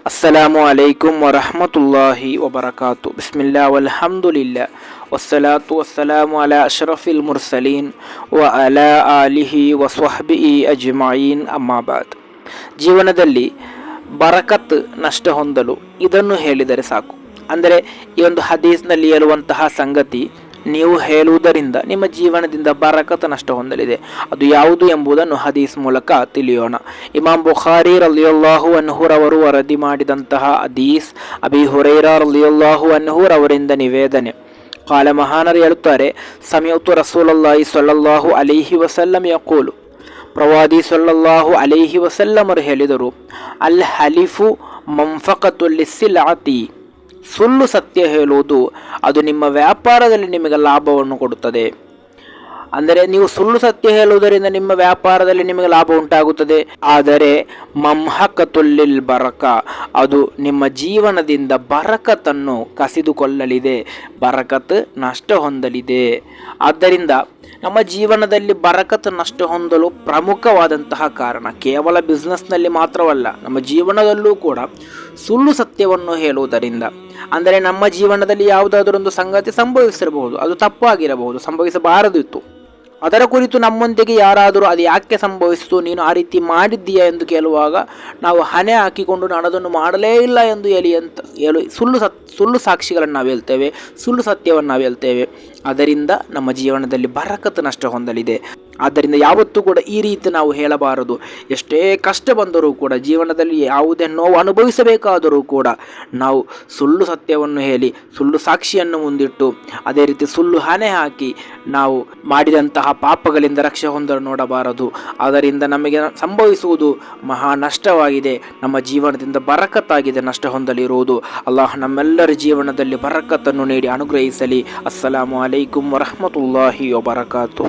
ಅಸ್ಸಲಾಮು ಅಲೈಕುಂ ವರಹಮತುಲ್ಲಾಹಿ ವಬರಕಾತು. ಬಿಸ್ಮಿಲ್ಲಾ ವಲ್ಹಮ್ದುಲಿಲ್ಲಾ ವಸ್ಸಲಾತು ವಸ್ಸಲಾಮು ಅಲಾ ಅಶ್ರಫಿಲ್ ಮುರ್ಸಲೀನ್ ವ ಅಲಾ ಆಲಿಹಿ ವಸ್ವಹ್ಬಿಹಿ ಅಜ್ಮഈನ್. ಅಮ್ಮಾಬಾದ್. ಜೀವನದಲ್ಲಿ ಬರಕತ್ ನಷ್ಟ ಹೊಂದಲು ಇದನ್ನು ಹೇಳಿದರೆ ಸಾಕು. ಅಂದರೆ ಈ ಒಂದು ಹದೀಸ್ನಲ್ಲಿ ಹೇಳುವಂತಹ ಸಂಗತಿ ನೀವು ಹೇಳುವುದರಿಂದ ನಿಮ್ಮ ಜೀವನದಿಂದ ಬರಕತ್ ನಷ್ಟ ಹೊಂದಲಿದೆ. ಅದು ಯಾವುದು ಎಂಬುದನ್ನು ಹದೀಸ್ ಮೂಲಕ ತಿಳಿಯೋಣ. ಇಮಾಮ್ ಬುಖಾರಿ ರಲಿಯಲ್ಲಾಹು ಅನ್ಹುರವರು ವರದಿ ಮಾಡಿದಂತಹ ಹದೀಸ್, ಅಬಿ ಹುರೈರಾ ರಲಿಯಲ್ಲಾಹು ಅನ್ಹುರವರಿಂದ ನಿವೇದನೆ. ಕಾಲ ಮಹಾನರು ಹೇಳುತ್ತಾರೆ, ಸಮಿಅತು ರಸೂಲುಲ್ಲಾಹಿ ಸ್ವಲ್ಲಲ್ಲಾಹು ಅಲೈಹಿ ವಸಲ್ಲಂ ಯಕೂಲು, ಪ್ರವಾದಿ ಸ್ವಲ್ಲಲ್ಲಾಹು ಅಲೈಹಿ ವಸಲ್ಲಮರು ಹೇಳಿದರು, ಅಲ್ ಹಲಿಫು ಮಂಫಕತುಲ್ ಲಿಸ್ಸಿಲಾತಿ, ಸುಳ್ಳು ಸತ್ಯ ಹೇಳುವುದು ಅದು ನಿಮ್ಮ ವ್ಯಾಪಾರದಲ್ಲಿ ನಿಮಗೆ ಲಾಭವನ್ನು ಕೊಡುತ್ತದೆ. ಅಂದರೆ ನೀವು ಸುಳ್ಳು ಸತ್ಯ ಹೇಳುವುದರಿಂದ ನಿಮ್ಮ ವ್ಯಾಪಾರದಲ್ಲಿ ನಿಮಗೆ ಲಾಭ ಉಂಟಾಗುತ್ತದೆ. ಆದರೆ ಮಮ್ಹಕತುಲ್ಲಿಲ್ ಬರಕ, ಅದು ನಿಮ್ಮ ಜೀವನದಿಂದ ಬರಕತನ್ನು ಕಸಿದುಕೊಳ್ಳಲಿದೆ, ಬರಕತ್ ನಷ್ಟ ಹೊಂದಲಿದೆ. ಆದ್ದರಿಂದ ನಮ್ಮ ಜೀವನದಲ್ಲಿ ಬರಕತ್ ನಷ್ಟ ಹೊಂದಲು ಪ್ರಮುಖವಾದಂತಹ ಕಾರಣ ಕೇವಲ ಬಿಸ್ನೆಸ್ನಲ್ಲಿ ಮಾತ್ರವಲ್ಲ, ನಮ್ಮ ಜೀವನದಲ್ಲೂ ಕೂಡ ಸುಳ್ಳು ಸತ್ಯವನ್ನು ಹೇಳುವುದರಿಂದ. ಅಂದರೆ ನಮ್ಮ ಜೀವನದಲ್ಲಿ ಯಾವುದಾದರೊಂದು ಸಂಗತಿ ಸಂಭವಿಸಿರಬಹುದು, ಅದು ತಪ್ಪಾಗಿರಬಹುದು, ಸಂಭವಿಸಬಾರದಿತ್ತು. ಅದರ ಕುರಿತು ನಮ್ಮೊಂದಿಗೆ ಯಾರಾದರೂ ಅದು ಯಾಕೆ ಸಂಭವಿಸಿತು, ನೀನು ಆ ರೀತಿ ಮಾಡಿದ್ದೀಯಾ ಎಂದು ಕೇಳುವಾಗ ನಾವು ಹಣೆ ಹಾಕಿಕೊಂಡು ನಾನು ಅದನ್ನು ಮಾಡಲೇ ಇಲ್ಲ ಎಂದು ಹೇಳಿ ಸುಳ್ಳು ಸಾಕ್ಷಿಗಳನ್ನು ನಾವು ಹೇಳ್ತೇವೆ, ಸುಳ್ಳು ಸತ್ಯವನ್ನು ನಾವು ಹೇಳ್ತೇವೆ. ಅದರಿಂದ ನಮ್ಮ ಜೀವನದಲ್ಲಿ ಬರಕತ್ ನಷ್ಟ ಹೊಂದಲಿದೆ. ಆದ್ದರಿಂದ ಯಾವತ್ತೂ ಕೂಡ ಈ ರೀತಿ ನಾವು ಹೇಳಬಾರದು. ಎಷ್ಟೇ ಕಷ್ಟ ಬಂದರೂ ಕೂಡ, ಜೀವನದಲ್ಲಿ ಯಾವುದೇ ನೋವು ಅನುಭವಿಸಬೇಕಾದರೂ ಕೂಡ ನಾವು ಸುಳ್ಳು ಸತ್ಯವನ್ನು ಹೇಳಿ ಸುಳ್ಳು ಸಾಕ್ಷಿಯನ್ನು ಮುಂದಿಟ್ಟು ಅದೇ ರೀತಿ ಸುಳ್ಳು ಹಣೆ ಹಾಕಿ ನಾವು ಮಾಡಿದಂತಹ ಪಾಪಗಳಿಂದ ರಕ್ಷೆ ಹೊಂದಲು ನೋಡಬಾರದು. ಅದರಿಂದ ನಮಗೆ ಸಂಭವಿಸುವುದು ಮಹಾ ನಷ್ಟವಾಗಿದೆ, ನಮ್ಮ ಜೀವನದಿಂದ ಬರಕತ್ತಾಗಿದೆ ನಷ್ಟ ಹೊಂದಲಿರುವುದು. ಅಲ್ಲಾಹ್ ನಮ್ಮೆಲ್ಲರ ಜೀವನದಲ್ಲಿ ಬರಕತ್ತನ್ನು ನೀಡಿ ಅನುಗ್ರಹಿಸಲಿ. ಅಸ್ಸಲಾಮು ಅಲೈಕುಂ ವರಹಮತುಲ್ಲಾಹಿ ವಬರಕಾತು.